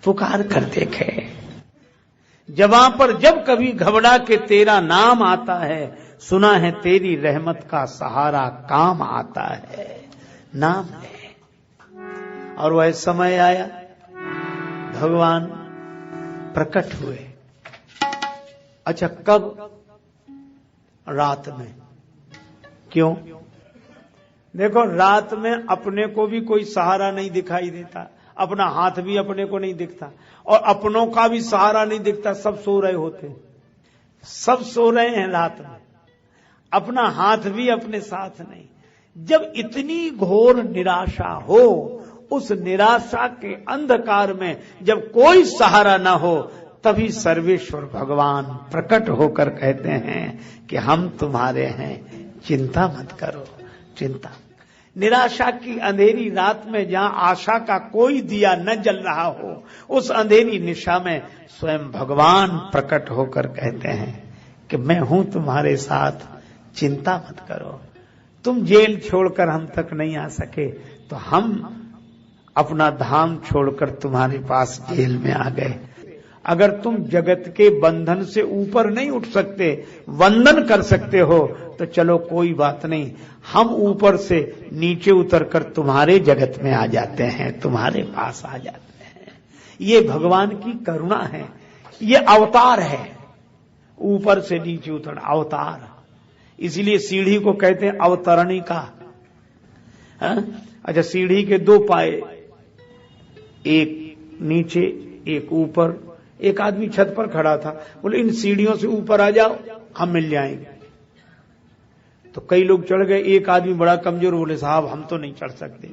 पुकार कर देखे। जबां पर जब कभी घबरा के तेरा नाम आता है, सुना है तेरी रहमत का सहारा काम आता है। नाम ले। और वह समय आया, भगवान प्रकट हुए। अच्छा, कब? रात में। क्यों? देखो, रात में अपने को भी कोई सहारा नहीं दिखाई देता, अपना हाथ भी अपने को नहीं दिखता, और अपनों का भी सहारा नहीं दिखता। सब सो रहे होते, सब सो रहे हैं रात में, अपना हाथ भी अपने साथ नहीं। जब इतनी घोर निराशा हो, उस निराशा के अंधकार में जब कोई सहारा ना हो, तभी सर्वेश्वर भगवान प्रकट होकर कहते हैं कि हम तुम्हारे हैं, चिंता मत करो। चिंता, निराशा की अंधेरी रात में जहां आशा का कोई दिया न जल रहा हो, उस अंधेरी निशा में स्वयं भगवान प्रकट होकर कहते हैं कि मैं हूं तुम्हारे साथ, चिंता मत करो। तुम जेल छोड़कर हम तक नहीं आ सके, तो हम अपना धाम छोड़कर तुम्हारे पास जेल में आ गए। अगर तुम जगत के बंधन से ऊपर नहीं उठ सकते, वंदन कर सकते हो, तो चलो कोई बात नहीं, हम ऊपर से नीचे उतरकर तुम्हारे जगत में आ जाते हैं, तुम्हारे पास आ जाते हैं। ये भगवान की करुणा है, ये अवतार है। ऊपर से नीचे उतर, अवतार। इसलिए सीढ़ी को कहते हैं अवतरणिका। अच्छा, सीढ़ी के दो पाए, एक नीचे एक ऊपर। एक आदमी छत पर खड़ा था, बोले इन सीढ़ियों से ऊपर आ जाओ, हम मिल जाएंगे। तो कई लोग चढ़ गए, एक आदमी बड़ा कमजोर, बोले साहब हम तो नहीं चढ़ सकते।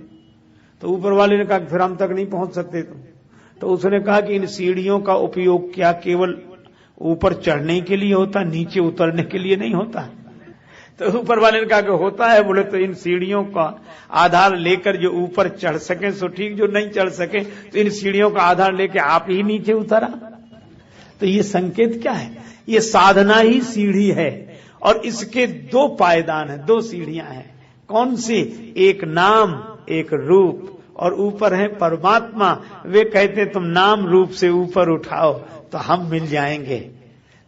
तो ऊपर वाले ने कहा फिर हम तक नहीं पहुंच सकते तुम। तो उसने कहा कि इन सीढ़ियों का उपयोग क्या केवल ऊपर चढ़ने के लिए होता, नीचे उतरने के लिए नहीं होता? तो ऊपर वाले ने कहा कि होता है। बोले तो इन सीढ़ियों का आधार लेकर जो ऊपर चढ़ सके सो ठीक, जो नहीं चढ़ सके तो इन सीढ़ियों का आधार लेकर आप ही नीचे उतरा। तो ये संकेत क्या है? ये साधना ही सीढ़ी है, और इसके दो पायदान है, दो सीढ़ियां हैं। कौन सी? एक नाम, एक रूप, और ऊपर है परमात्मा। वे कहते तुम नाम रूप से ऊपर उठाओ तो हम मिल जाएंगे।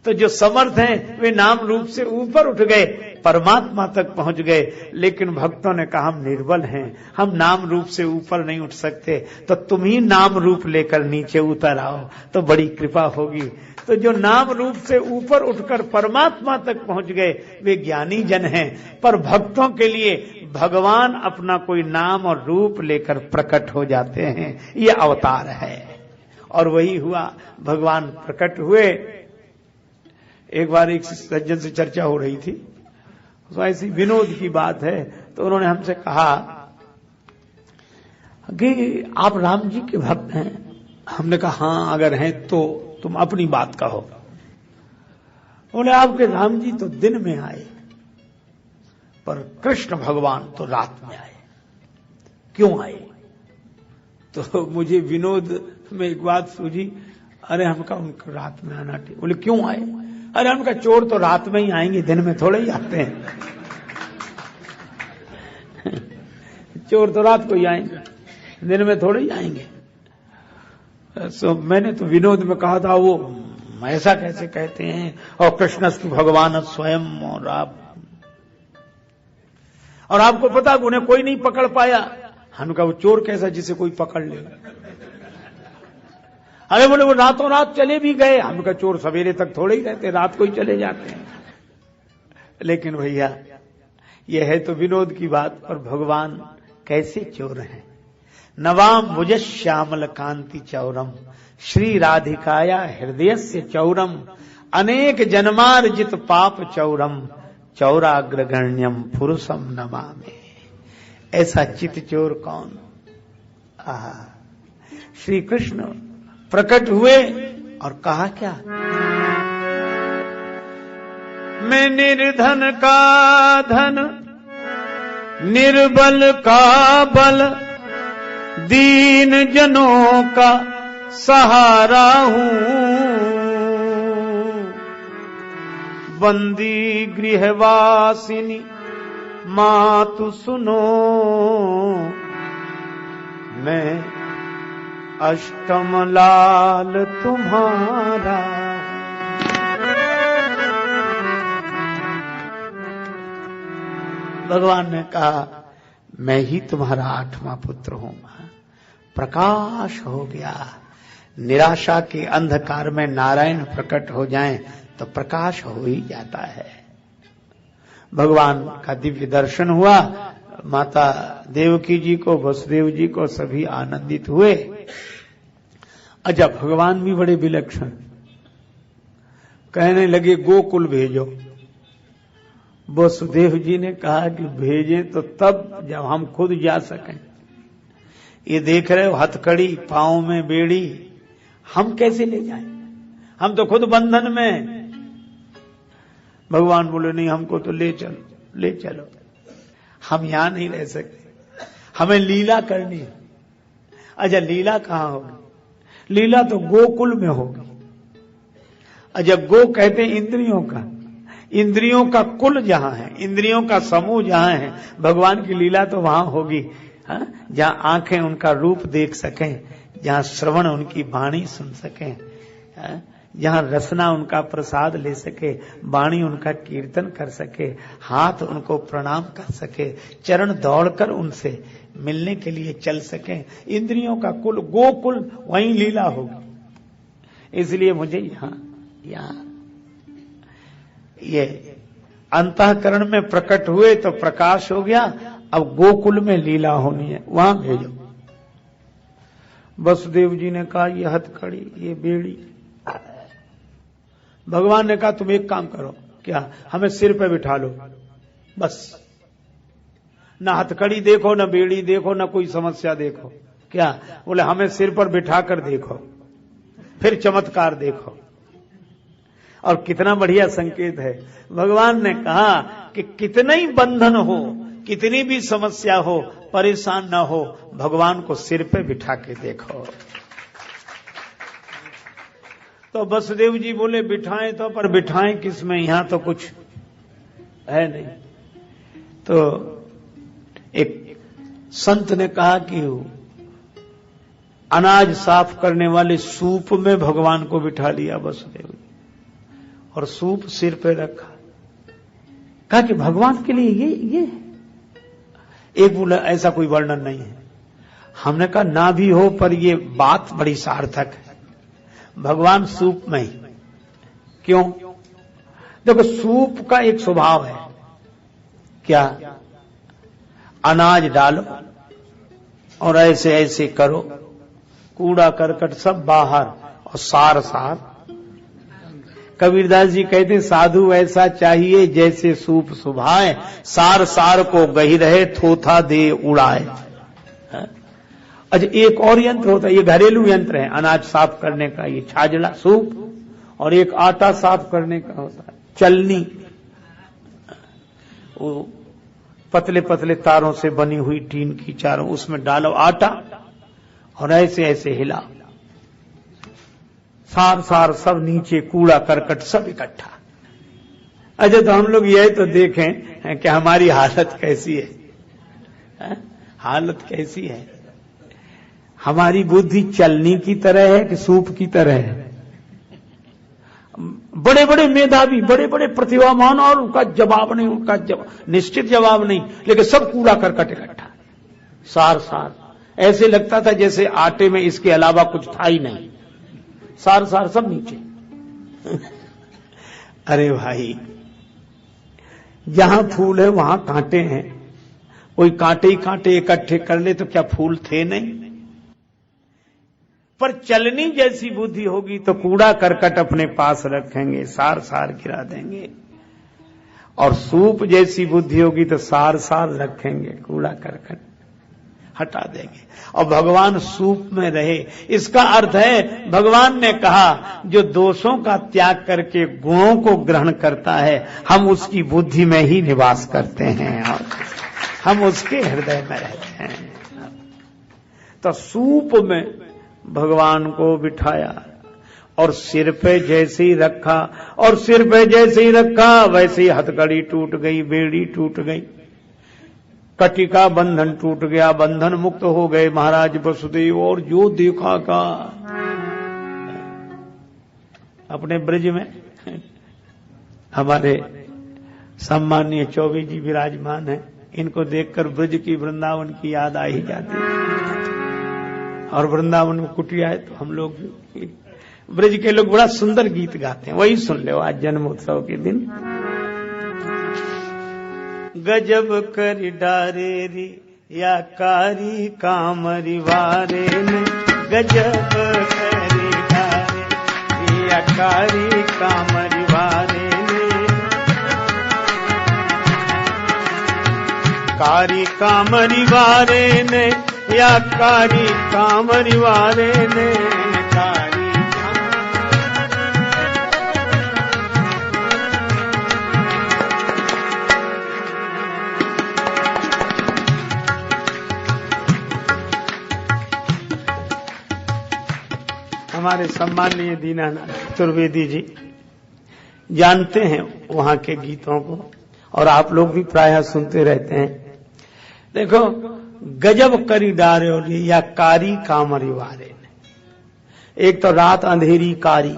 तो जो समर्थ हैं वे नाम रूप से ऊपर उठ गए, परमात्मा तक पहुंच गए। लेकिन भक्तों ने कहा हम निर्बल हैं, हम नाम रूप से ऊपर नहीं उठ सकते, तो तुम ही नाम रूप लेकर नीचे उतर आओ तो बड़ी कृपा होगी। तो जो नाम रूप से ऊपर उठकर परमात्मा तक पहुंच गए वे ज्ञानी जन हैं। पर भक्तों के लिए भगवान अपना कोई नाम और रूप लेकर प्रकट हो जाते हैं, ये अवतार है। और वही हुआ, भगवान प्रकट हुए। एक बार एक सज्जन से चर्चा हो रही थी, तो ऐसी विनोद की बात है, तो उन्होंने हमसे कहा कि आप राम जी के भक्त हैं। हमने कहा हाँ, अगर हैं तो तुम अपनी बात कहो। बोले आपके राम जी तो दिन में आए, पर कृष्ण भगवान तो रात में आए, क्यों आए? तो मुझे विनोद में एक बात सूझी। अरे हम कहा उनको रात में आना ठीक। बोले क्यों आए? अरे उनका चोर तो रात में ही आएंगे, दिन में थोड़े ही आते हैं। चोर तो रात को ही आएंगे, दिन में थोड़े ही आएंगे। सो मैंने तो विनोद में कहा था वो ऐसा कैसे कहते हैं, और कृष्णस्तु भगवान स्वयं, और आपको पता उन्हें कोई नहीं पकड़ पाया। हम कहा वो चोर कैसा जिसे कोई पकड़ ले? अरे बोले वो रातों रात चले भी गए। हम कहा चोर सवेरे तक थोड़े ही रहते, रात को ही चले जाते हैं। लेकिन भैया ये है तो विनोद की बात, और भगवान कैसे चोर हैं। नवाम भुज श्यामल कांति चौरम, श्री राधिकाया हृदयस्य चौरम, अनेक जन्मार्जित पाप चौरम, चौराग्रगण्यम पुरुषम नमामि। ऐसा चित चोर कौन? श्री कृष्ण प्रकट हुए और कहा क्या? मैं निर्धन का धन, निर्बल का बल, दीन जनों का सहारा हूं। बंदी गृहवासिनी मातु सुनो, मैं अष्टम लाल तुम्हारा। भगवान ने कहा मैं ही तुम्हारा 8वां पुत्र हूं। प्रकाश हो गया। निराशा के अंधकार में नारायण प्रकट हो जाएं तो प्रकाश हो ही जाता है। भगवान का दिव्य दर्शन हुआ। माता देवकी जी को, वसुदेव जी को सभी आनंदित हुए। अच्छा, भगवान भी बड़े विलक्षण, कहने लगे गोकुल भेजो। वसुदेव जी ने कहा कि भेजें तो तब जब हम खुद जा सकें। ये देख रहे हो हथकड़ी, पांव में बेड़ी, हम कैसे ले जाएं? हम तो खुद बंधन में। भगवान बोले नहीं, हमको तो ले चलो, ले चलो। हम यहां नहीं रह सकते, हमें लीला करनी है। अच्छा, लीला कहां होगी? लीला तो गोकुल में होगी। अच्छा, गो कहते हैं इंद्रियों का, इंद्रियों का कुल जहां है, इंद्रियों का समूह जहां है, भगवान की लीला तो वहां होगी। जहां आंखें उनका रूप देख सकें, जहां श्रवण उनकी वाणी सुन सकें, जहां रसना उनका प्रसाद ले सके, वाणी उनका कीर्तन कर सके, हाथ उनको प्रणाम कर सके, चरण दौड़कर उनसे मिलने के लिए चल सके। इंद्रियों का कुल, गोकुल, वहीं लीला होगी। इसलिए मुझे यहां ये अंतःकरण में प्रकट हुए तो प्रकाश हो गया। अब गोकुल में लीला होनी है, वहां भेजो। वसुदेव जी ने कहा ये हथकड़ी, ये बेड़ी। भगवान ने कहा तुम एक काम करो, क्या? हमें सिर पे बिठा लो, बस। ना हथकड़ी देखो, ना बेड़ी देखो, ना कोई समस्या देखो। क्या? बोले हमें सिर पर बिठा कर देखो, फिर चमत्कार देखो। और कितना बढ़िया संकेत है। भगवान ने कहा कि कितना ही बंधन हो, कितनी भी समस्या हो, परेशान ना हो, भगवान को सिर पे बिठा के देखो। तो वसुदेव जी बोले बिठाएं तो, पर बिठाएं किसमें, यहां तो कुछ है नहीं। तो एक संत ने कहा कि अनाज साफ करने वाले सूप में भगवान को बिठा लिया वसुदेव जी, और सूप सिर पे रखा। कहा कि भगवान के लिए ये है। एक बोला ऐसा कोई वर्णन नहीं है। हमने कहा ना भी हो, पर ये बात बड़ी सार्थक है। भगवान सूप में ही क्यों? देखो, सूप का एक स्वभाव है, क्या? अनाज डालो और ऐसे ऐसे करो, कूड़ा करकट सब बाहर और सार सार। कबीरदास जी कहते हैं साधु ऐसा चाहिए जैसे सूप सुभाए, सार सार को गही रहे, थोथा दे उड़ाए। अच्छा, एक और यंत्र होता है, ये घरेलू यंत्र है अनाज साफ करने का, ये छाजड़ा सूप। और एक आटा साफ करने का होता है चलनी, वो पतले पतले तारों से बनी हुई टीन की चारों, उसमें डालो आटा और ऐसे ऐसे हिला, सार सार सब नीचे, कूड़ा करकट सब इकट्ठा। अच्छा, तो हम लोग यह तो देखें कि हमारी हालत कैसी है, हालत कैसी है। हमारी बुद्धि चलनी की तरह है कि सूप की तरह है? बड़े बड़े मेधावी, बड़े बड़े प्रतिभावान, और उनका जवाब नहीं, उनका निश्चित जवाब नहीं, लेकिन सब कूड़ा करकट इकट्ठा, सार सार। ऐसे लगता था जैसे आटे में इसके अलावा कुछ था ही नहीं, सार सार सब नीचे। अरे भाई, जहां फूल है वहां कांटे हैं, कोई कांटे ही कांटे इकट्ठे कर ले तो क्या फूल थे नहीं? पर चलनी जैसी बुद्धि होगी तो कूड़ा करकट अपने पास रखेंगे, सार सार गिरा देंगे। और सूप जैसी बुद्धि होगी तो सार सार रखेंगे, कूड़ा करकट हटा देंगे। और भगवान सूप में रहे, इसका अर्थ है भगवान ने कहा जो दोषों का त्याग करके गुणों को ग्रहण करता है, हम उसकी बुद्धि में ही निवास करते हैं और हम उसके हृदय में रहते हैं। तो सूप में भगवान को बिठाया और सिर पे जैसे ही रखा, और सिर पे जैसे ही रखा वैसे ही हथकड़ी टूट गई, बेड़ी टूट गई। कटिका बंधन टूट गया, बंधन मुक्त हो गए महाराज वसुदेव। और जो देखा का अपने ब्रज में हमारे सम्मानीय चौबे जी विराजमान है, इनको देखकर ब्रज की वृंदावन की याद आ ही जाती है। और वृंदावन में कुटिया है तो हम लोग भी, ब्रज के लोग बड़ा सुंदर गीत गाते हैं, वही सुन लो आज जन्मोत्सव के दिन। गजब कर डारे रे या कारी कामरी वारे ने, गजब कर डारे या कारी कामरी वारे ने, कारी कामरी वारे ने या कारी कामरी वारे ने, कारी हमारे सम्मानीय दीनानाथ चतुर्वेदी जी जानते हैं वहां के गीतों को, और आप लोग भी प्रायः सुनते रहते हैं। देखो, गजब करी डारे या कारी कामरी वारे ने, एक तो रात अंधेरी कारी,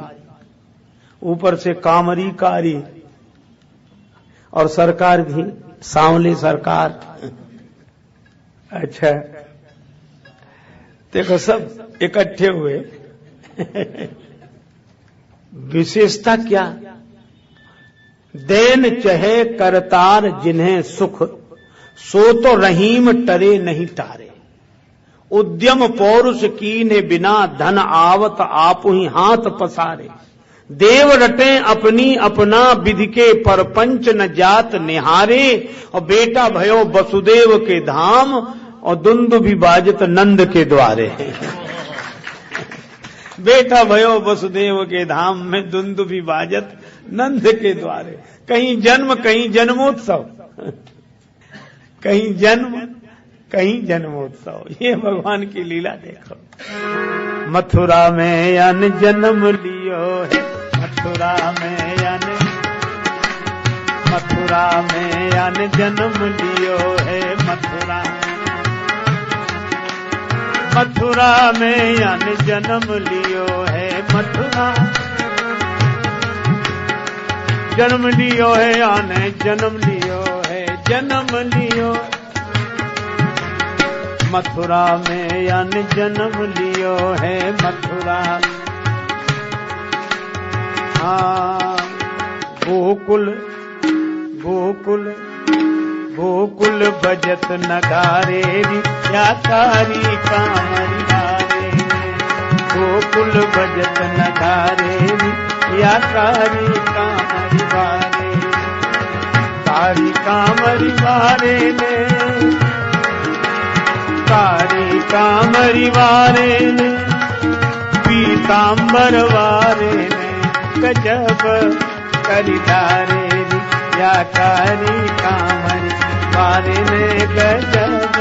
ऊपर से कामरी कारी, और सरकार भी सांवली सरकार। अच्छा, देखो सब इकट्ठे हुए। विशेषता क्या? देन चहे करतार जिन्हें सुख, सो तो रहीम टरे नहीं टारे। उद्यम पौरुष कीने बिना धन आवत आपु ही हाथ पसारे। देव रटे अपनी अपना विधि के परपंच न जात निहारे। और बेटा भयो वसुदेव के धाम, और दुंदु भी बाजत नंद के द्वारे। बेटा भयो वसुदेव के धाम में, दुंदु भी बाजत नंद के द्वारे। कहीं जन्म कहीं जन्मोत्सव, कहीं जन्म कहीं जन्मोत्सव। ये भगवान की लीला देखो। मथुरा में अन जन्म लियो है, मथुरा में अन, मथुरा में अन जन्म लियो है, मथुरा, मथुरा में अन जन्म लियो है, मथुरा जन्म लियो है, आने जन्म लियो है, जन्म लियो। मथुरा में अन जन्म लियो है, मथुरा। हाँ, गोकुल गोकुल गोकुल बजत नगारे या कारी कामरी वारे। गोकुल बजत नगारे या कारी कामरी वारे। कारी कामरी वारे ने, कारी कामरी वारे ने, पीतांबर वारे ने, गजब करी डारे या कारी कामरी वारे ने, गजब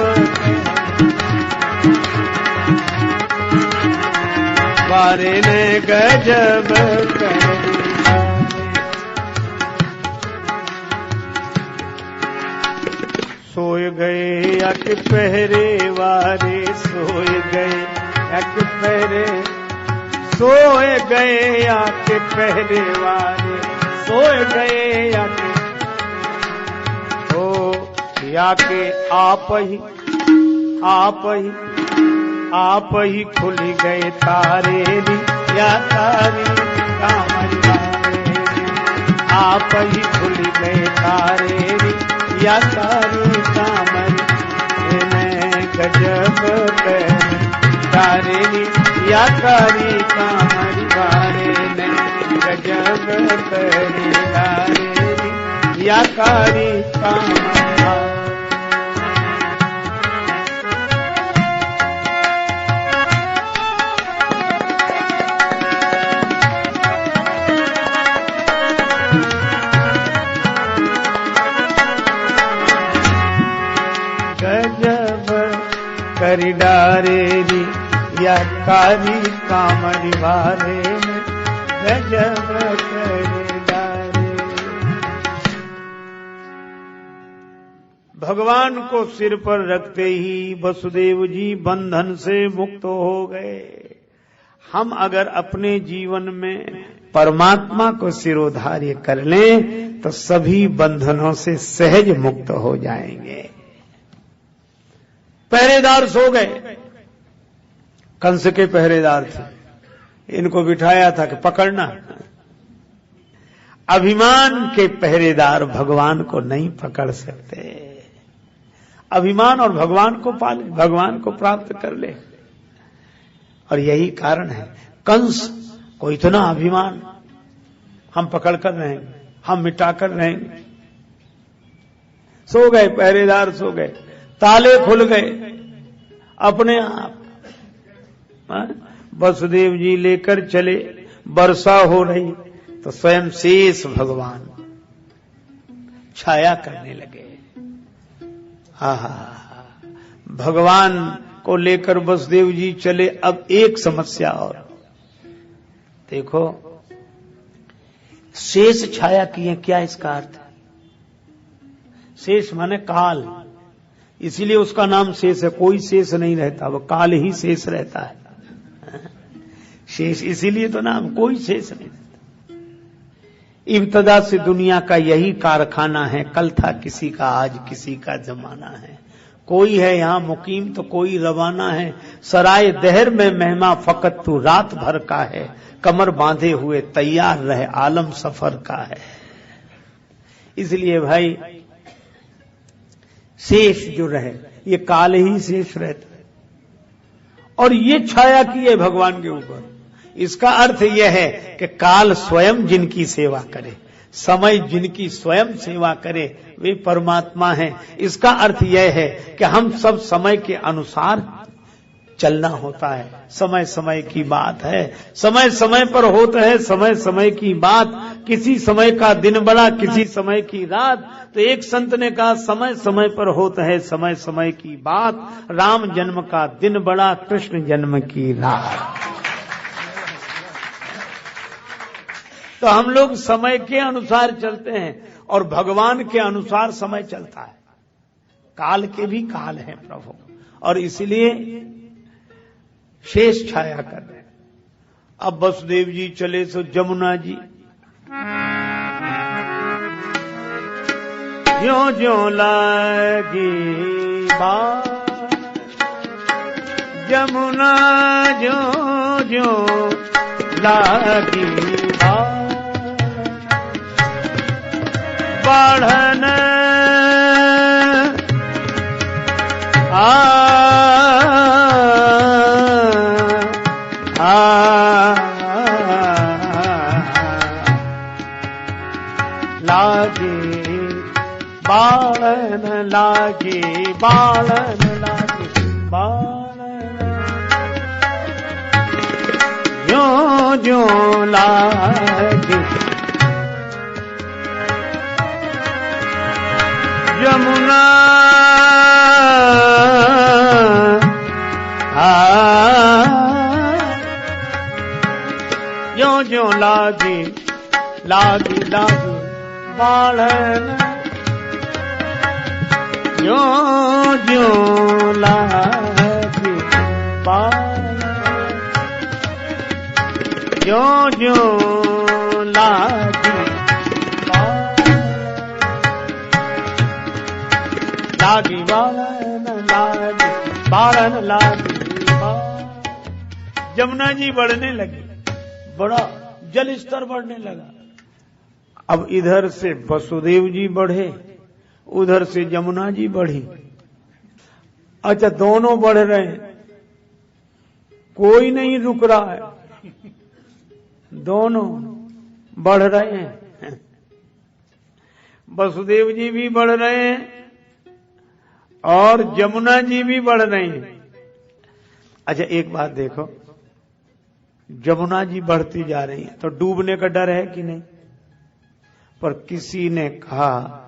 वारे ने, गजब करी। सोए गए अक पहरे वारे, सोए गए अक पहरे, सोए गए अक पहरे वारे, सोए गए अक, या के आप ही आप ही खुल गए तारे या तारी कामरी वारे। आप ही खुल गए तारे या तारी कामरी ने, गजब करी तारे या तारी कामरी वारे ने, गजब करी तारे या तारी कामरी। करी डारे री या कारी कामरी वारे में, गजब करी डारे। भगवान को सिर पर रखते ही वसुदेव जी बंधन से मुक्त हो गए। हम अगर अपने जीवन में परमात्मा को सिरोधार्य कर लें तो सभी बंधनों से सहज मुक्त हो जाएंगे। पहरेदार सो गए, कंस के पहरेदार थे, इनको बिठाया था कि पकड़ना। अभिमान के पहरेदार भगवान को नहीं पकड़ सकते। अभिमान और भगवान को पाले, भगवान को प्राप्त कर ले। और यही कारण है कंस को इतना अभिमान, हम पकड़ कर रहेंगे, हम मिटा कर रहेंगे। सो गए, पहरेदार सो गए, ताले खुल गए अपने आप। वसुदेव जी लेकर चले, वर्षा हो रही तो स्वयं शेष भगवान छाया करने लगे। भगवान को लेकर वसुदेव जी चले। अब एक समस्या और देखो, शेष छाया किए, क्या इसका अर्थ है? शेष माने काल, इसीलिए उसका नाम शेष है। कोई शेष नहीं रहता, वो काल ही शेष रहता है। शेष इसीलिए तो नाम, कोई शेष नहीं रहता। इब्तदा से दुनिया का यही कारखाना है। कल था किसी का, आज किसी का जमाना है। कोई है यहां मुकीम तो कोई रवाना है। सराय दहर में मेहमा फकत तू रात भर का है। कमर बांधे हुए तैयार रहे, आलम सफर का है। इसलिए भाई शेष जो रहे, ये काल ही शेष रहता है। और ये छाया की है भगवान के ऊपर। इसका अर्थ यह है कि काल स्वयं जिनकी सेवा करे, समय जिनकी स्वयं सेवा करे, वे परमात्मा हैं। इसका अर्थ यह है कि हम सब समय के अनुसार चलना होता है। समय समय की बात है, समय समय पर होता है, समय समय की बात। किसी समय का दिन बड़ा, किसी समय की रात। तो एक संत ने कहा, समय समय पर होता है समय समय की बात। राम जन्म का दिन बड़ा, कृष्ण जन्म की रात। तो हम लोग समय के अनुसार चलते हैं और भगवान के अनुसार समय चलता है। काल के भी काल है प्रभु, और इसलिए शेष छाया कर रहे। अब वसुदेव जी चले सो जमुना जी ज्यों ज्यों लागी बात, जमुना ज्यों ज्यों लागी बात, बढ़न लागे बालन लागे बालन, ज्यों ज्यों लागे जमुना ज्यों ज्यों लागे लागे लागे बालन, ज्यों ज्यों लागे बालन, ज्यों ज्यों लागे लागी बालन लागे बालन लागे बालन। जमुना जी बढ़ने लगी, बड़ा जल स्तर बढ़ने लगा। अब इधर से वसुदेव जी बढ़े, उधर से जमुना जी बढ़ी। अच्छा, दोनों बढ़ रहे हैं, कोई नहीं रुक रहा है, दोनों बढ़ रहे हैं। वसुदेव जी भी बढ़ रहे हैं और जमुना जी भी बढ़ रही हैं। अच्छा, एक बात देखो, जमुना जी बढ़ती जा रही है तो डूबने का डर है कि नहीं? पर किसी ने कहा,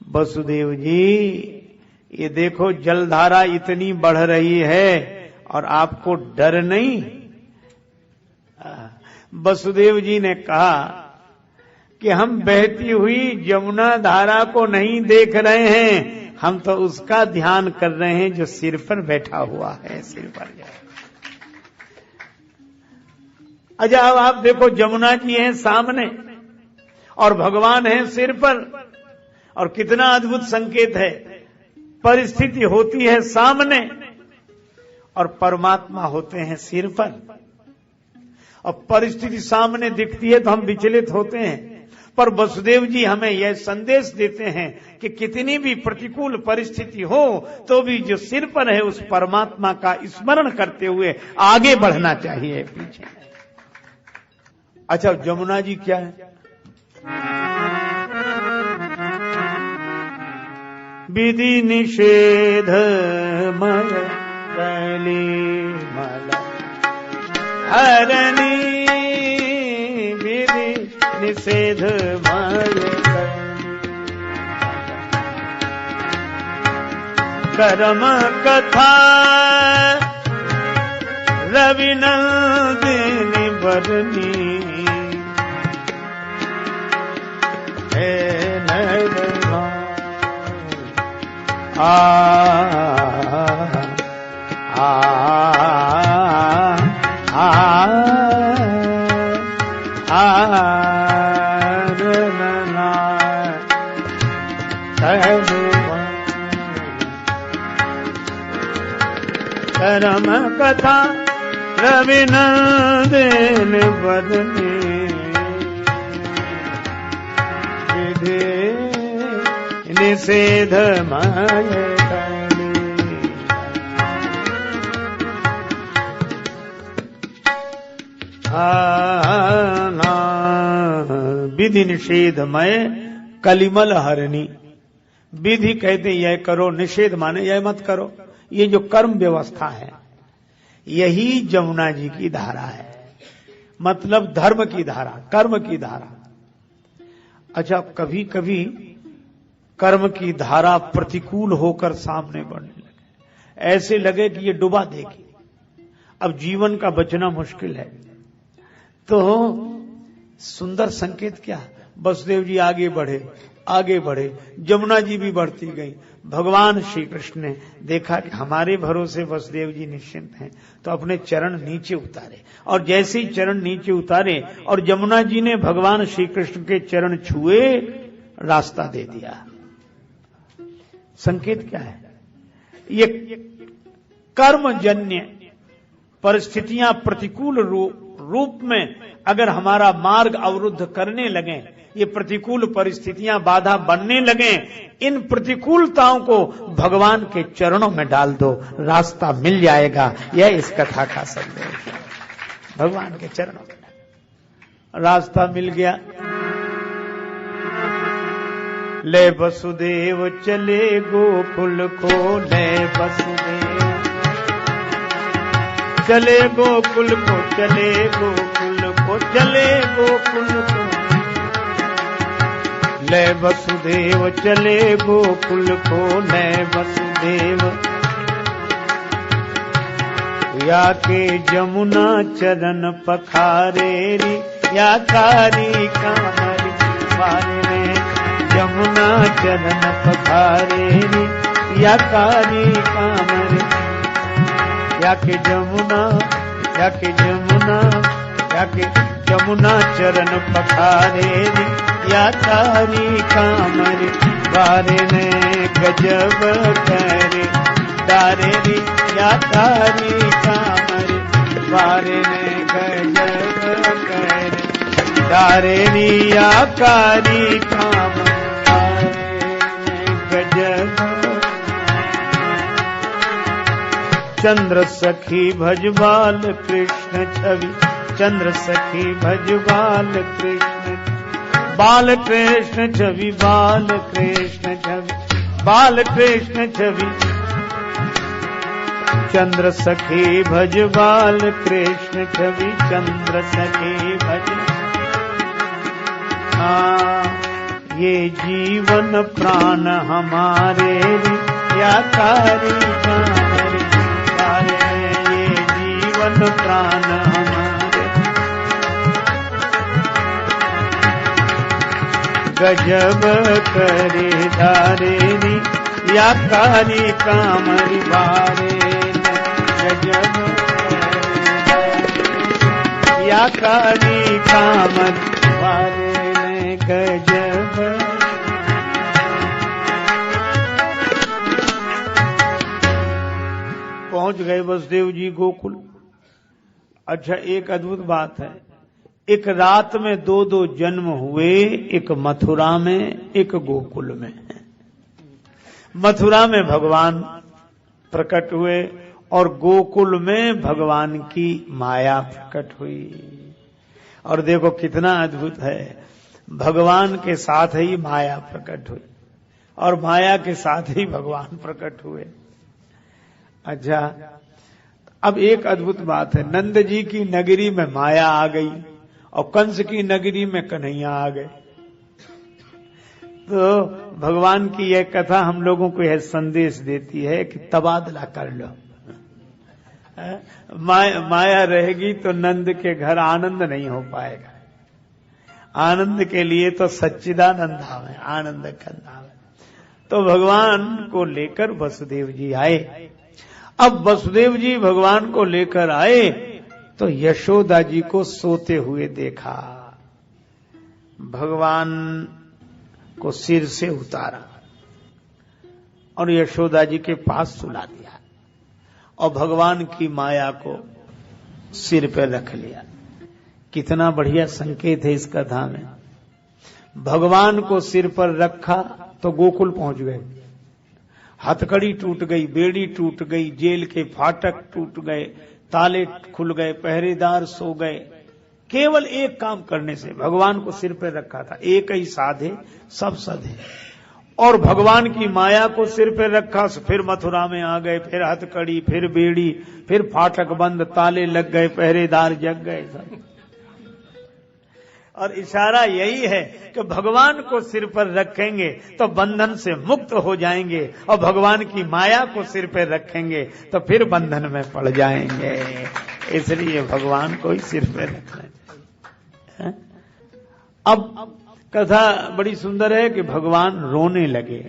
वसुदेव जी ये देखो जलधारा इतनी बढ़ रही है और आपको डर नहीं? वसुदेव जी ने कहा, कि हम बहती हुई जमुना धारा को नहीं देख रहे हैं, हम तो उसका ध्यान कर रहे हैं जो सिर पर बैठा हुआ है, सिर पर जाए। अच्छा, अब आप देखो, जमुना जी हैं सामने और भगवान हैं सिर पर, और कितना अद्भुत संकेत है। परिस्थिति होती है सामने और परमात्मा होते हैं सिर पर। और परिस्थिति सामने दिखती है तो हम विचलित होते हैं, पर वसुदेव जी हमें यह संदेश देते हैं कि कितनी भी प्रतिकूल परिस्थिति हो तो भी जो सिर पर है उस परमात्मा का स्मरण करते हुए आगे बढ़ना चाहिए, पीछे। अच्छा, जमुना जी क्या है? विधि निषेध मय कलिमल हरणी, विधि निषेध मय कर्म कथा रविनंदिनी बरनी, हे नरवा आ आ आ कर्म कथा रविनंदन बदने, विधि निषेध मय कली। विधि निषेध मय कलिमल हरणी। विधि कहते यह करो, निषेध माने यह मत करो। ये जो कर्म व्यवस्था है यही जमुना जी की धारा है, मतलब धर्म की धारा, कर्म की धारा। अच्छा, कभी कभी कर्म की धारा प्रतिकूल होकर सामने बढ़ने लगे, ऐसे लगे कि ये डुबा देगी, अब जीवन का बचना मुश्किल है। तो सुंदर संकेत क्या? वसुदेव जी आगे बढ़े, आगे बढ़े, जमुना जी भी बढ़ती गई। भगवान श्री कृष्ण ने देखा कि हमारे भरोसे वसुदेव जी निश्चिंत हैं, तो अपने चरण नीचे उतारे, और जैसे ही चरण नीचे उतारे और जमुना जी ने भगवान श्री कृष्ण के चरण छुए, रास्ता दे दिया। संकेत क्या है? ये कर्मजन्य परिस्थितियां प्रतिकूल रूप में अगर हमारा मार्ग अवरुद्ध करने लगे, ये प्रतिकूल परिस्थितियां बाधा बनने लगे, इन प्रतिकूलताओं को भगवान के चरणों में डाल दो, रास्ता मिल जाएगा। यह इस कथा का संदेश है। भगवान के चरणों में रास्ता मिल गया। ले वसुदेव चले गोकुल को, ले वसुदेव चले गोकुल को, चले गोकुल को, चले गोकुल को। ले वसुदेव चले गोकुल को, ले वसुदेव या के जमुना चरण पखारे री, या कारी कामरी मारे, जमुना चरण पखारे री, या कारी कामरी, या के जमुना, या के जमुना, या के जमुना चरण पखारे री, या कारी कामरी बारे ने गजब करे डारे री, या कारी कामरी बारे ने गजब करे डारे री, या कारी कामरी गजब। चंद्र सखी भजबाल कृष्ण छवि, चंद्र सखी भजबाल कृष्ण, बाल कृष्ण छवि, बाल कृष्ण छवि, बाल कृष्ण छवि। चंद्र सखी भज बाल कृष्ण छवि, चंद्र सखी भज। ये जीवन प्राण हमारे या कारी कामरी, ये जीवन प्राण हमारे। गजब करे धारेनी या कारी कामरी बारे गजब या कारी कामरी बारे गजब। पहुंच गए वसुदेव जी गोकुल। अच्छा, एक अद्भुत बात है, एक रात में दो दो जन्म हुए, एक मथुरा में एक गोकुल में। मथुरा में भगवान प्रकट हुए और गोकुल में भगवान की माया प्रकट हुई। और देखो कितना अद्भुत है, भगवान के साथ ही माया प्रकट हुई और माया के साथ ही भगवान प्रकट हुए। अच्छा, अब एक अद्भुत बात है, नंद जी की नगरी में माया आ गई और कंस की नगरी में कन्हैया आ गए। तो भगवान की यह कथा हम लोगों को यह संदेश देती है कि तबादला कर लो। माया रहेगी तो नंद के घर आनंद नहीं हो पाएगा। आनंद के लिए तो सच्चिदानंद धाम है, आनंद का धाम है। तो भगवान को लेकर वसुदेव जी आए। अब वसुदेव जी भगवान को लेकर आए तो यशोदा जी को सोते हुए देखा। भगवान को सिर से उतारा और यशोदा जी के पास सुला दिया और भगवान की माया को सिर पर रख लिया। कितना बढ़िया संकेत है इस कथा में। भगवान को सिर पर रखा तो गोकुल पहुंच गए। हथकड़ी टूट गई, बेड़ी टूट गई, जेल के फाटक टूट गए, ताले खुल गए, पहरेदार सो गए। केवल एक काम करने से, भगवान को सिर पर रखा था, एक ही साधे सब सधे। और भगवान की माया को सिर पर रखा, फिर मथुरा में आ गए, फिर हथकड़ी, फिर बेड़ी, फिर फाटक बंद, ताले लग गए, पहरेदार जग गए सब। और इशारा यही है कि भगवान को सिर पर रखेंगे तो बंधन से मुक्त हो जाएंगे और भगवान की माया को सिर पर रखेंगे तो फिर बंधन में पड़ जाएंगे। इसलिए भगवान को ही सिर पर रखना चाहिए। अब कथा बड़ी सुंदर है कि भगवान रोने लगे।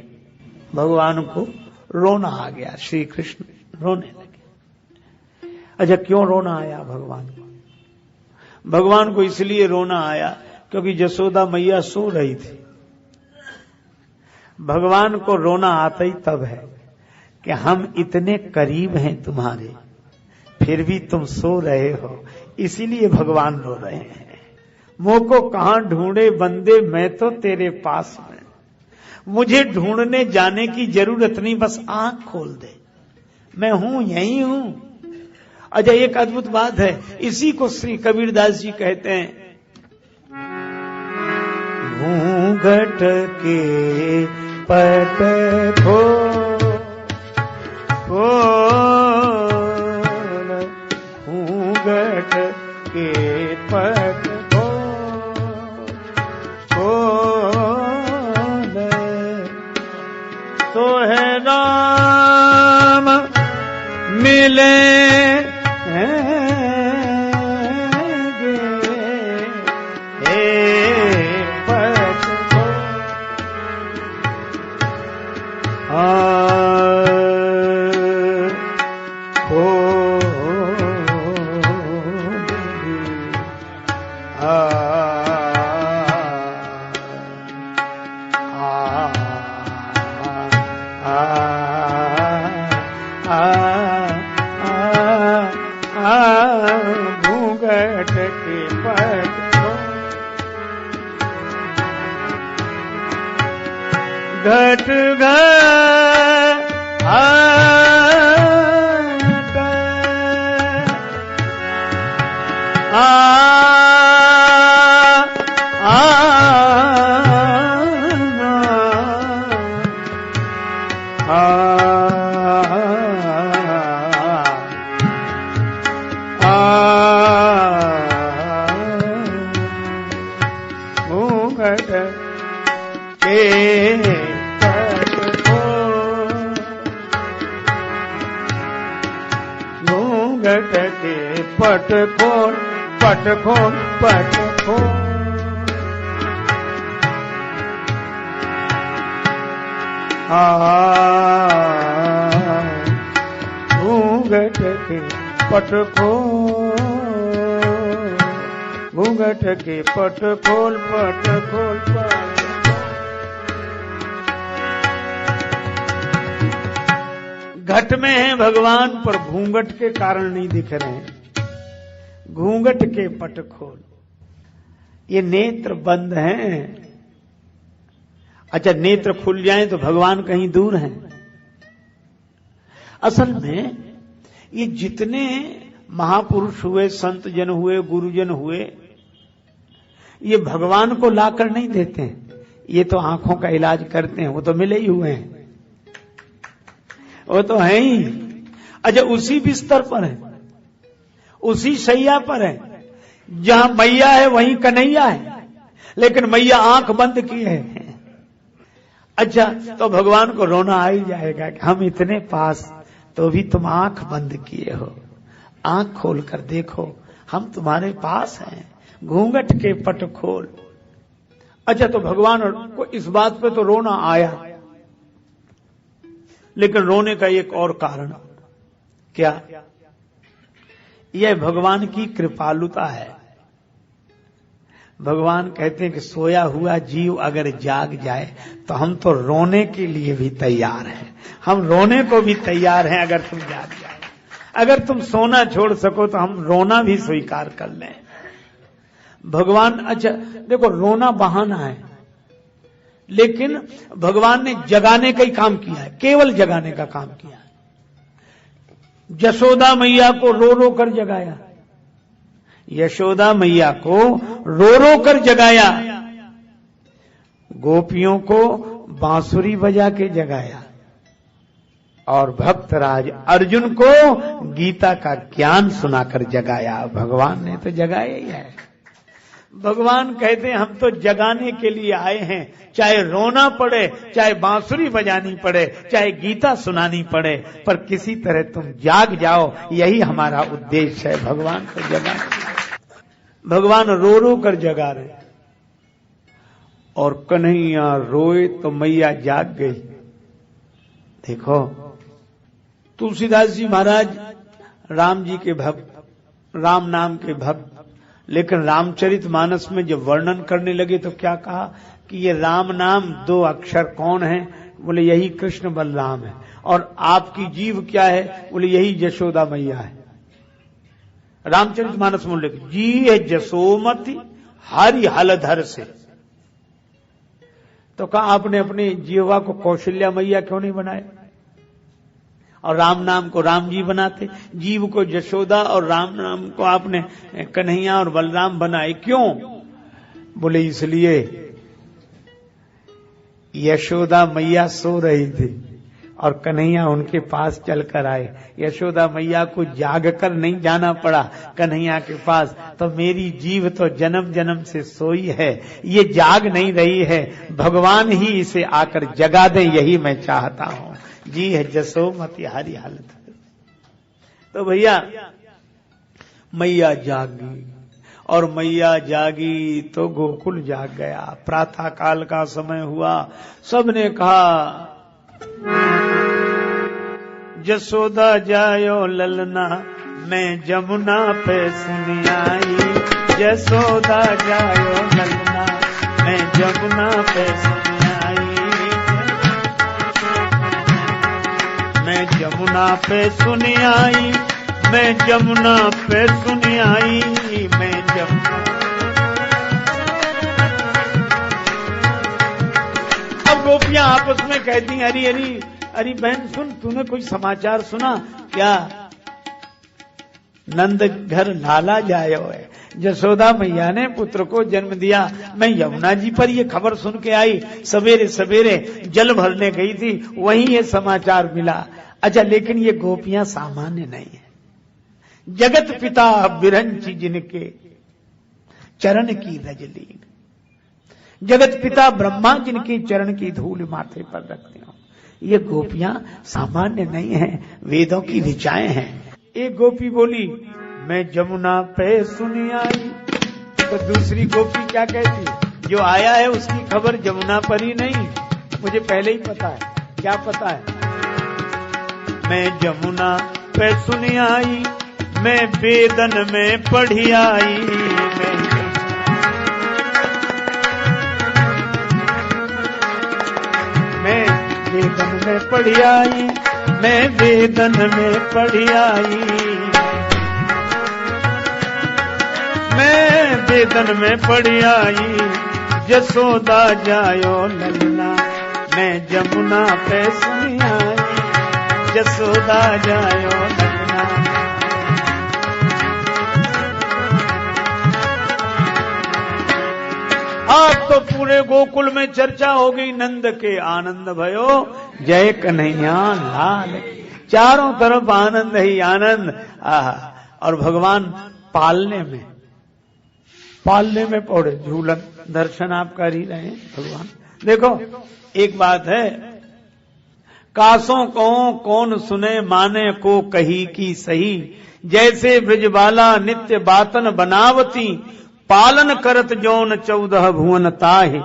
भगवान को रोना आ गया, श्री कृष्ण रोने लगे। अच्छा, क्यों रोना आया भगवान को? भगवान को इसलिए रोना आया क्योंकि यशोदा मैया सो रही थी। भगवान को रोना आता ही तब है कि हम इतने करीब हैं तुम्हारे, फिर भी तुम सो रहे हो, इसीलिए भगवान रो रहे हैं। मुझ को कहां ढूंढे बंदे, मैं तो तेरे पास में, मुझे ढूंढने जाने की जरूरत नहीं, बस आंख खोल दे, मैं हूं, यही हूं। अच्छा, एक अद्भुत बात है, इसी को श्री कबीरदास जी कहते हैं, घूंघट के पट खोल, घूंघट के पट खोल, तो है राम मिले घट पट खोल, पट खोल, पट खोल, घूंघट के पट खोल, घूंघट के पट खोल, पट खोल, घट में है भगवान पर घूंघट के कारण नहीं दिख रहे हैं। घूंघट के पट खोल, ये नेत्र बंद हैं। अच्छा, नेत्र खुल जाएं तो भगवान कहीं दूर हैं। असल में ये जितने महापुरुष हुए, संत जन हुए, गुरुजन हुए, ये भगवान को लाकर नहीं देते हैं। ये तो आंखों का इलाज करते हैं, वो तो मिले ही हुए हैं, वो तो है ही। अच्छा, उसी बिस्तर पर है, उसी शैया पर है, जहां मैया है वहीं कन्हैया है, लेकिन मैया आंख बंद की है। अच्छा, तो भगवान को रोना आ ही जाएगा कि हम इतने पास तो भी तुम आंख बंद किए हो, आंख खोल कर देखो, हम तुम्हारे पास हैं, घूंघट के पट खोल। अच्छा, तो भगवान को इस बात पे तो रोना आया, लेकिन रोने का एक और कारण क्या, यह भगवान की कृपालुता है। भगवान कहते हैं कि सोया हुआ जीव अगर जाग जाए तो हम तो रोने के लिए भी तैयार हैं, हम रोने को भी तैयार हैं अगर तुम जाग जाए। अगर तुम सोना छोड़ सको तो हम रोना भी स्वीकार कर लें। भगवान, अच्छा देखो, रोना बहाना है, लेकिन भगवान ने जगाने का ही काम किया है, केवल जगाने का काम किया है। यशोदा मैया को रो रो कर जगाया, यशोदा मैया को रो रो कर जगाया, गोपियों को बांसुरी बजा के जगाया, और भक्तराज अर्जुन को गीता का ज्ञान सुनाकर जगाया। भगवान ने तो जगाया ही है। भगवान कहते हैं हम तो जगाने के लिए आए हैं, चाहे रोना पड़े, चाहे बांसुरी बजानी पड़े, चाहे गीता सुनानी पड़े, पर किसी तरह तुम जाग जाओ, यही हमारा उद्देश्य है। भगवान को जगाना, भगवान रो रो कर जगा रहे, और कन्हैया रोए तो मैया जाग गई। देखो, तुलसीदास जी महाराज राम जी के भक्त, राम नाम के भक्त, लेकिन रामचरितमानस में जब वर्णन करने लगे तो क्या कहा कि ये राम नाम 2 अक्षर कौन है? बोले यही कृष्ण बलराम है। और आपकी जीव क्या है? बोले यही यशोदा मैया है। रामचरितमानस में लिखे जी है जसोमति हरि हलधर से। तो कहा आपने अपने जीवा को कौशल्या मैया क्यों नहीं बनाया, और राम नाम को राम जी बनाते, जीव को यशोदा और राम नाम को आपने कन्हैया और बलराम बनाए क्यों? बोले इसलिए यशोदा मैया सो रही थी और कन्हैया उनके पास चलकर आए। यशोदा मैया को जाग कर नहीं जाना पड़ा कन्हैया के पास, तो मेरी जीव तो जन्म जन्म से सोई है, ये जाग नहीं रही है, भगवान ही इसे आकर जगा दे, यही मैं चाहता हूं। जी है जसोमति हरि हलधर। तो भैया मैया जागी, और मैया जागी तो गोकुल जाग गया। प्रातः काल का समय हुआ, सबने कहा जसोदा जायो ललना मैं जमुना पे सुन आई, जसोदा जायो ललना मैं जमुना पे सुन आई, मैं जमुना पे सुन आई, मैं जमुना पे सुन आई, मैं जमुना। अब गोपियां आपस में कहती अरे अरे अरे बहन सुन, तूने कोई समाचार सुना क्या? नंद घर लाला जायो है, जसोदा मैया ने पुत्र को जन्म दिया। मैं यमुना जी पर ये खबर सुन के आई, सवेरे सवेरे जल भरने गई थी, वहीं ये समाचार मिला। अच्छा, लेकिन ये गोपियां सामान्य नहीं है। जगत पिता बिरंची जिनके चरण की रजलीन, जगत पिता ब्रह्मा जिनके चरण की धूल माथे पर रखते हो। ये गोपियां सामान्य नहीं है, वेदों की ऋचाएं हैं। एक गोपी बोली मैं जमुना पे सुनी आई, तो दूसरी गोपी क्या कहती? जो आया है उसकी खबर जमुना पर ही नहीं, मुझे पहले ही पता है। क्या पता है? मैं जमुना पे सुनी आई, मैं वेदन में पढ़ी आई, मैं वेदन में पढ़ी आई, मैं वेदन में पढ़ी आई, मैं वेदन में पढ़ी आई, जसोदा जायो ललना, मैं जमुना पे सुनी आई, जसोदा जायो ललना। आज तो पूरे गोकुल में चर्चा हो गई, नंद के आनंद भयो, जय कन्हैया लाल। चारों तरफ आनंद ही आनंद। और भगवान पालने में पौड़े, झूलन दर्शन आप कर ही रहे हैं भगवान। देखो एक बात है, कासों को कौन सुने माने को कही की सही, जैसे ब्रजबाला नित्य बातन बनावती, पालन करत जौन 14 भुवन ताहि,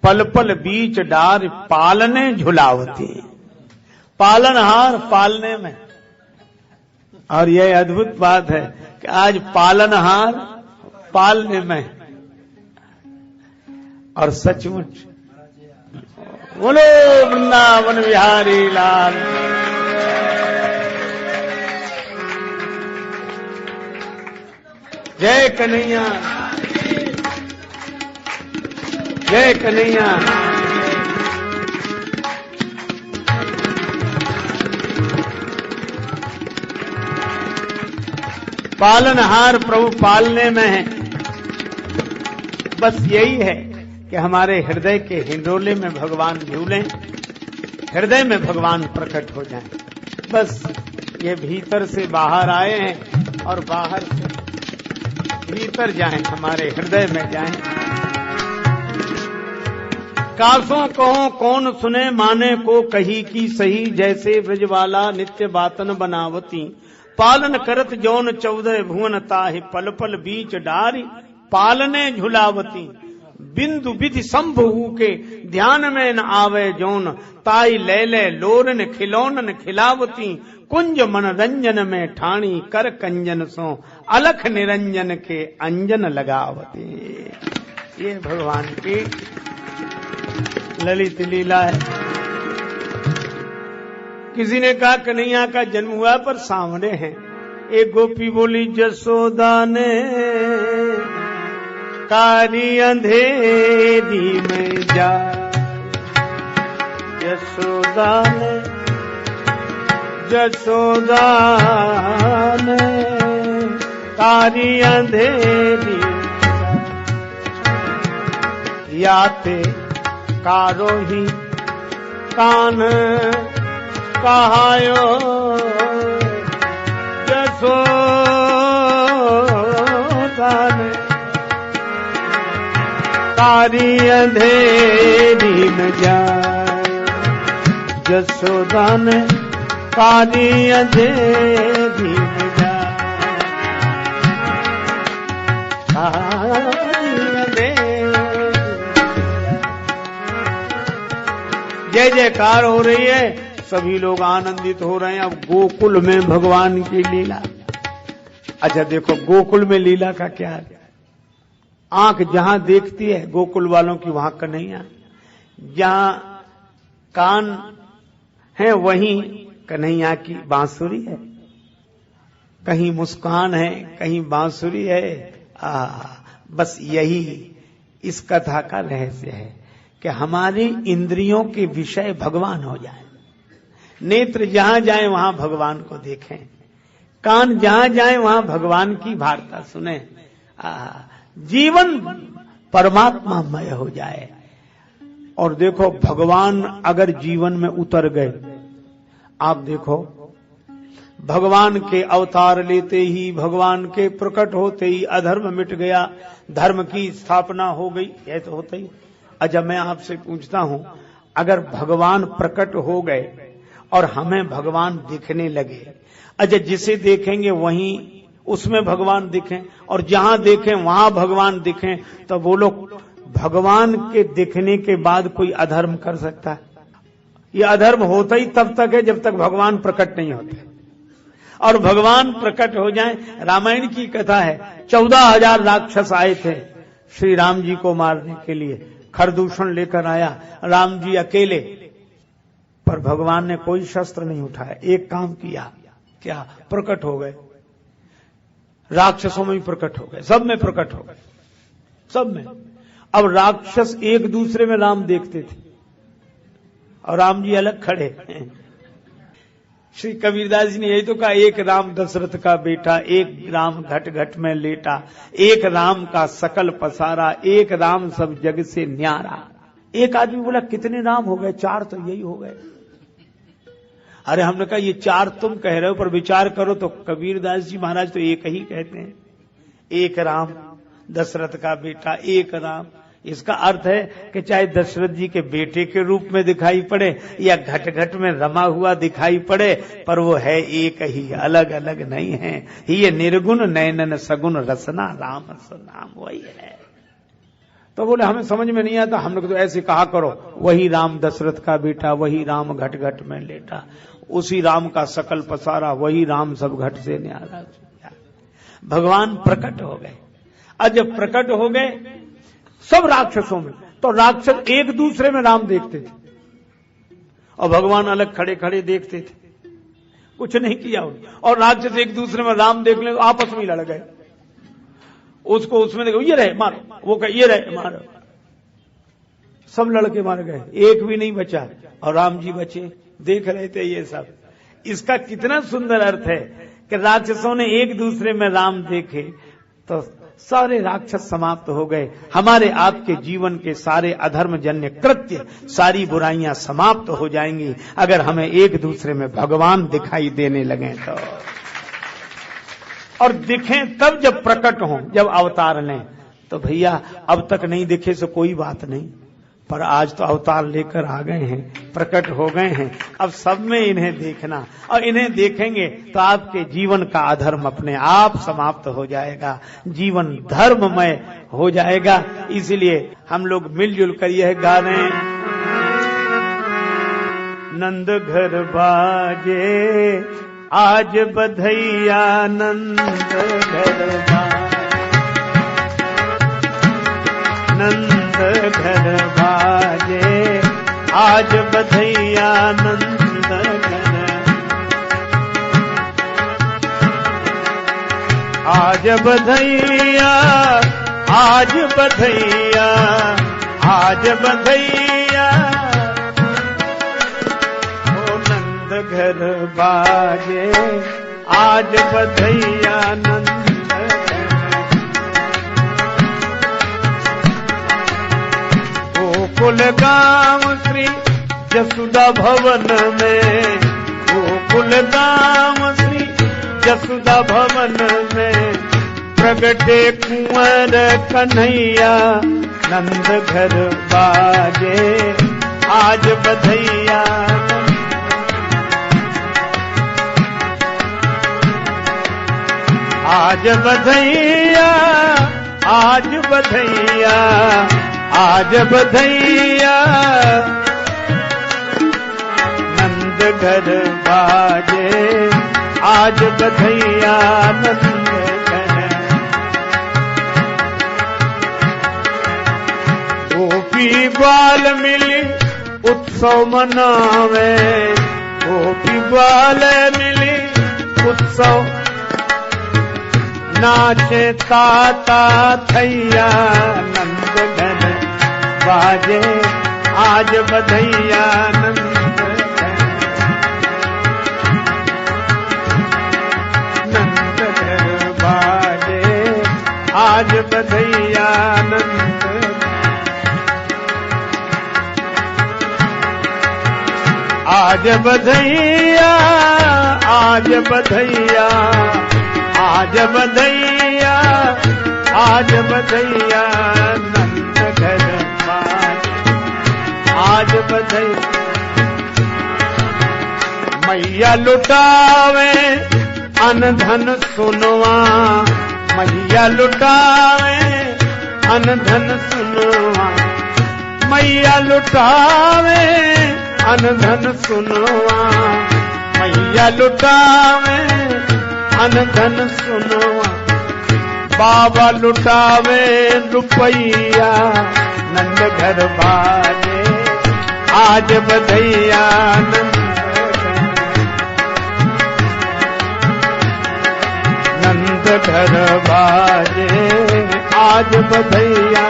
पल पल बीच डार पालने झुलावती। पालनहार पालने में। और यह अद्भुत बात है कि आज पालनहार पालने में। और सचमुच बोलो वृंदावन बिहारी लाल। जय कन्हैया, जय कन्हैया। पालनहार प्रभु पालने में है। बस यही है कि हमारे हृदय के हिंडोले में भगवान झूलें, हृदय में भगवान प्रकट हो जाएं। बस ये भीतर से बाहर आए हैं और बाहर से भीतर जाएं, हमारे हृदय में जाएं। कासों कहो कौन सुने माने को कही की सही, जैसे ब्रजवाला नित्य बातन बनावती, पालन करत जौन 14 भुवन ताहि, पल पल बीच डारी पालने झुलावती। बिंदु विधि संभु के ध्यान में न आवे जौन, ताई ले ले लोरन खिलौनन खिलावती। कुंज मनरंजन में ठाणी कर कंजन सो, अलख निरंजन के अंजन लगावती। ये भगवान की ललित लीला है। किसी ने कहा कन्हैया का जन्म हुआ पर सांवरे हैं। एक गोपी बोली जसोदा ने कारी अंधेरी में जा, जसोदा ने कारी अंधेरी याते कारो ही कान कहायो, जसोदा ने कारी अंधेरी में जाए, जसोदा ने कारी अंधेरी में जाए। जय जयकार हो रही है, सभी लोग आनंदित हो रहे हैं। अब गोकुल में भगवान की लीला। अच्छा देखो गोकुल में लीला का क्या है। आंख जहां देखती है गोकुल वालों की वहां कन्हैया, जहां कान है वहीं कन्हैया की बांसुरी है। कहीं मुस्कान है, कहीं बांसुरी है। बस यही इस कथा का रहस्य है कि हमारी इंद्रियों के विषय भगवान हो जाए। नेत्र जहां जाए वहां भगवान को देखें, कान जहां जाए वहां भगवान की वार्ता सुने, जीवन परमात्मामय हो जाए। और देखो भगवान अगर जीवन में उतर गए, आप देखो भगवान के अवतार लेते ही, भगवान के प्रकट होते ही अधर्म मिट गया, धर्म की स्थापना हो गई। यह तो होता ही। अच्छा मैं आपसे पूछता हूं, अगर भगवान प्रकट हो गए और हमें भगवान दिखने लगे, अच्छा जिसे देखेंगे वहीं उसमें भगवान दिखें और जहां देखें वहां भगवान दिखें, तो वो लोग भगवान के दिखने के बाद कोई अधर्म कर सकता है? ये अधर्म होता ही तब तक है जब तक भगवान प्रकट नहीं होते, और भगवान प्रकट हो जाएं। रामायण की कथा है, 14,000 राक्षस आए थे श्री राम जी को मारने के लिए, खरदूषण लेकर आया राम जी अकेले, पर भगवान ने कोई शस्त्र नहीं उठाया, एक काम किया, क्या? प्रकट हो गए, राक्षसों में भी प्रकट हो गए, सब में प्रकट हो गए, सब में। अब राक्षस एक दूसरे में राम देखते थे और राम जी अलग खड़े। श्री कबीरदास जी ने यही तो कहा, एक राम दशरथ का बेटा, एक राम घट घट में लेटा, एक राम का सकल पसारा, एक राम सब जग से न्यारा। एक आदमी बोला कितने राम हो गए? 4 तो यही हो गए। अरे हमने कहा ये 4 तुम कह रहे हो, पर विचार करो तो कबीरदास जी महाराज तो एक ही कहते हैं, एक राम दशरथ का बेटा, एक राम। इसका अर्थ है कि चाहे दशरथ जी के बेटे के रूप में दिखाई पड़े या घट घट में रमा हुआ दिखाई पड़े, पर वो है एक ही, अलग अलग नहीं है। ये निर्गुण नयनन सगुण रसना राम नाम वही है। तो बोले हमें समझ में नहीं आता, हम लोग तो ऐसे कहा करो, वही राम दशरथ का बेटा, वही राम घट घट में लेटा, उसी राम का सकल पसारा, वही राम सब घट से न्यारा। भगवान प्रकट हो गए। अब जब प्रकट हो गए सब राक्षसों में, तो राक्षस एक दूसरे में राम देखते थे और भगवान अलग खड़े खड़े देखते थे, कुछ नहीं किया उन्होंने। और राक्षस एक दूसरे में राम देख ले, आपस में लड़ गए, उसको उसमें देखो ये रहे मारो, वो कहे ये रहे मारो, सब लड़के मार गए, एक भी नहीं बचा और राम जी बचे। देख रहे थे ये सब। इसका कितना सुंदर अर्थ है कि राक्षसों ने एक दूसरे में राम देखे तो सारे राक्षस समाप्त हो गए। हमारे आपके जीवन के सारे अधर्मजन्य कृत्य, सारी बुराइयां समाप्त हो जाएंगी अगर हमें एक दूसरे में भगवान दिखाई देने लगे तो। और दिखें तब जब प्रकट हों, जब अवतार लें। तो भैया अब तक नहीं दिखे सो कोई बात नहीं, पर आज तो अवतार लेकर आ गए हैं, प्रकट हो गए हैं, अब सब में इन्हें देखना, और इन्हें देखेंगे तो आपके जीवन का अधर्म अपने आप समाप्त हो जाएगा, जीवन धर्ममय हो जाएगा। इसलिए हम लोग मिलजुल कर यह गा रहे हैं, नंद घर बाजे आज बधैया, नंद घर बाजे, नंद घर बाजे आज बधैया, नंद घर आज बधैया, आज बधैया, आज बधैया, ओ नंद घर बाजे आज बधैया, नंद गोकुल गांव श्री जसुदा भवन में, गोकुल गांव श्री जसुदा भवन में प्रगटे कुंवर कन्हैया, नंद घर बाजे आज बधैया, आज बधैया, आज बधैया, आज बधैया, नंद घर बाजे आज बधैया, नंद घर। गोपी ग्वाल मिली उत्सव मनावे, गोपी ग्वाल मिली उत्सव नाचे ताता थैया, नंद घर बाजे आज बधैया, नंद नंद घर बाजे आज बधैया, नंद आज बधैया, आज बधैया, आज बधैया, आज बधैया, नंद घर आज बधैया। मैया लुटावे अन धन सुनवा, मैया लुटावे अन धन सुनवा, मैया लुटावे अन धन सुनवा, मैया लुटावे अन धन सुनवा, बाबा लुटावे रुपैया, नंद घर बाजे आज बधैया, नंद घर बाजे आज बधैया।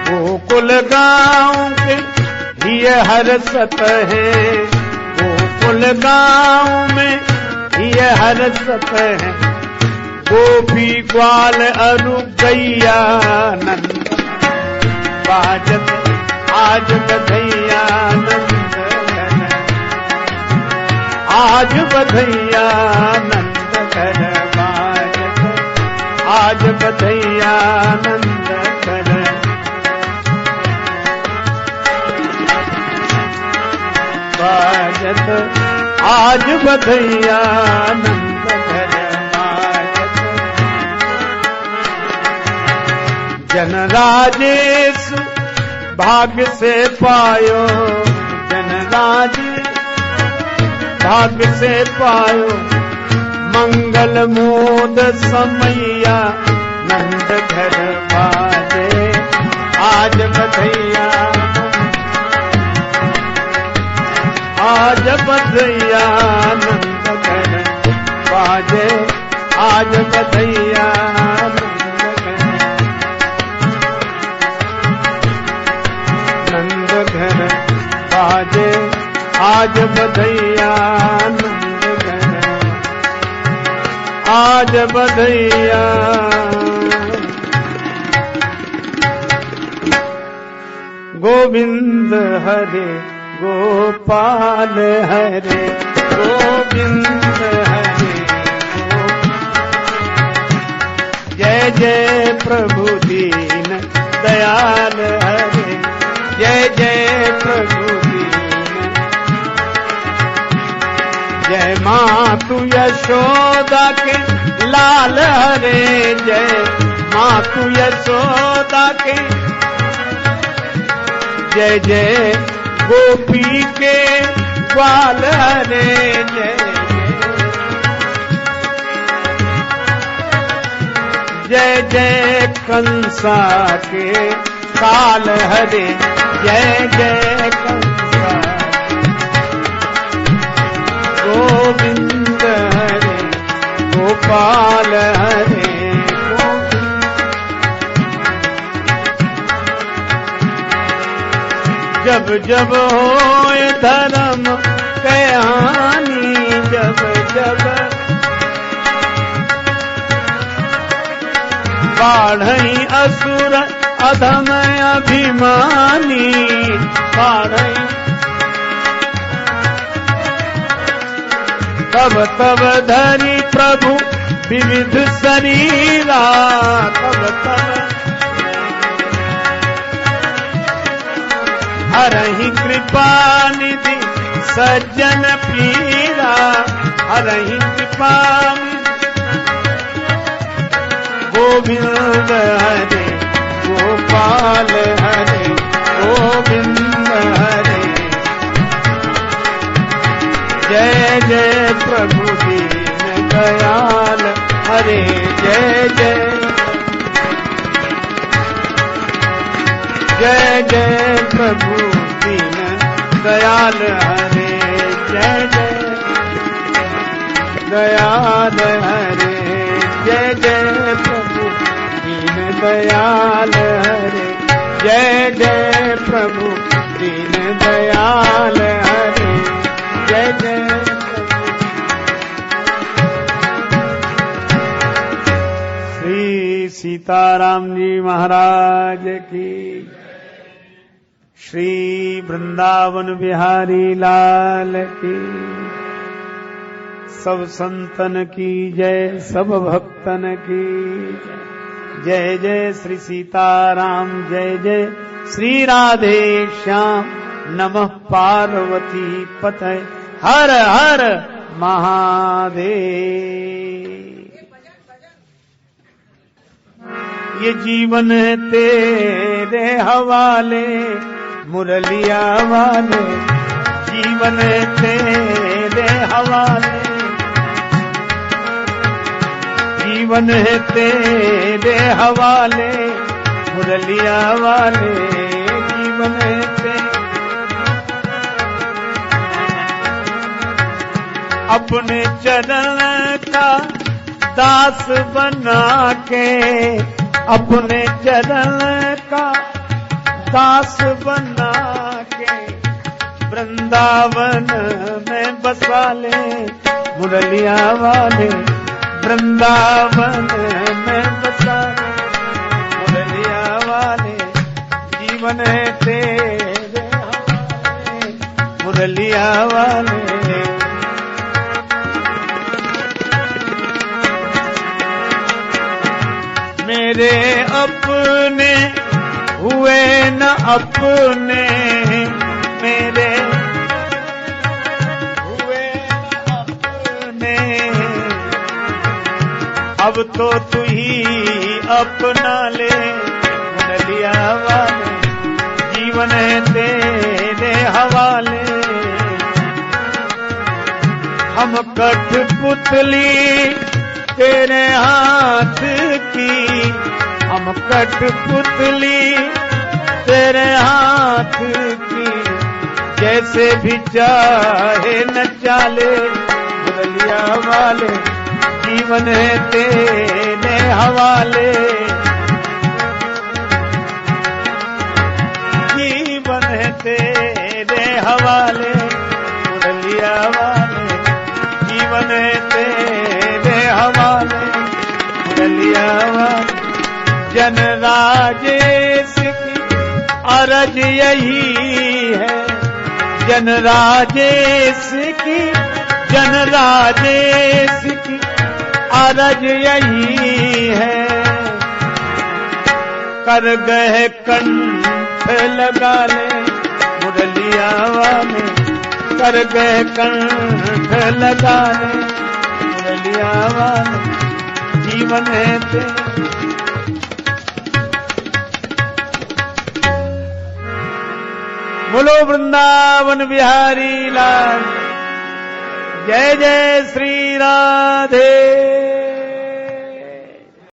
गोकुल गाँव के ये हरसत है, गोकुल गाँव में ये हरसत है, गोपी ग्वाल अरु गैया, नंद बाजत आज बधैया, नंद आज बधैया, नंद घर बाजत आज बधैया, नंद घर बाजत आज बधैया, नंद घर बाजत। जन राजेश भाग्य से पायो, जन राजेश भाग्य से पायो, मंगल मोद समैया, नंद घर बाजे आज बधैया, आज बधैया, नंद घर बाजे आज बधैया, नंद घर बाजे आज बधैया, नंद घर आज बधैया। गोविंद हरे गोपाल हरे, गोविंद हरे जय जय प्रभु दीन दयाल हरे, जय जय प्रभु जय मातु यशोदा के लाल हरे, जय मातु यशोदा के, जय जय गोपी के ग्वाल हरे, जय जय जय कंसा के काल हरे, जय जय कंसा गोविंद हरे गोपाल हरे, जब जब होए धर्म कहानी, जब जब बाढ़ई असुर अधम अभिमानी, बाढ़ई तब तब धरी प्रभु विविध शरीरा, तब तब हरहि कृपा निधि सज्जन पीरा, हरहि कृपा गोविंद हरे गोपाल हरे, गोविंद हरे जय जय प्रभु दीन दयाल हरे, जय जय जय जय प्रभु दीन दयाल हरे, जय जय दयाल हरे, जय जय प्रभु दीन दयाल हरे, जय जय प्रभु दीन दयाल हरे, जय जय। श्री सीताराम जी महाराज की, श्री वृंदावन बिहारी लाल की, सब संतन की जय, सब भक्तन की जय, जय श्री सीताराम, जय जय श्री राधे श्याम, नमः पार्वती पतये, हर हर महादेव। ये जीवन है तेरे हवाले मुरलिया वाले, जीवन है तेरे हवाले, जीवन है तेरे हवाले मुरलिया वाले, जीवन है तेरे। अपने चरण का दास बना के, अपने चरण का दास बना के वृंदावन में बसा ले मुरलिया वाले, वृंदावन में बसा ले मुरलिया वाले, जीवन है तेरे हवाले मुरलिया वाले। मेरे अपने हुए न अपने, मेरे हुए न अपने, अब तो तू ही अपना ले मुरलिया वाले, जीवन है तेरे हवाले। हम कठपुतली तेरे हाथ की, हम कठपुतली तेरे हाथ की, जैसे भी चाहे न चाले मुरलिया वाले, जीवन है तेरे हवाले, जीवन है तेरे हवाले मुरलिया वाले, जीवन है तेरे हवाले मुरलिया वाले। जन राजेश की अरज यही है, जन राजेश की, जन राजेश की अरज यही है, कर गए कंठ लगा ले मुरलिया वाले, कर गए कंठ लगा ले मुरलिया वाले, जीवन है तेरे। बोलो वृंदावन बिहारी लाल, जय जय श्री राधे।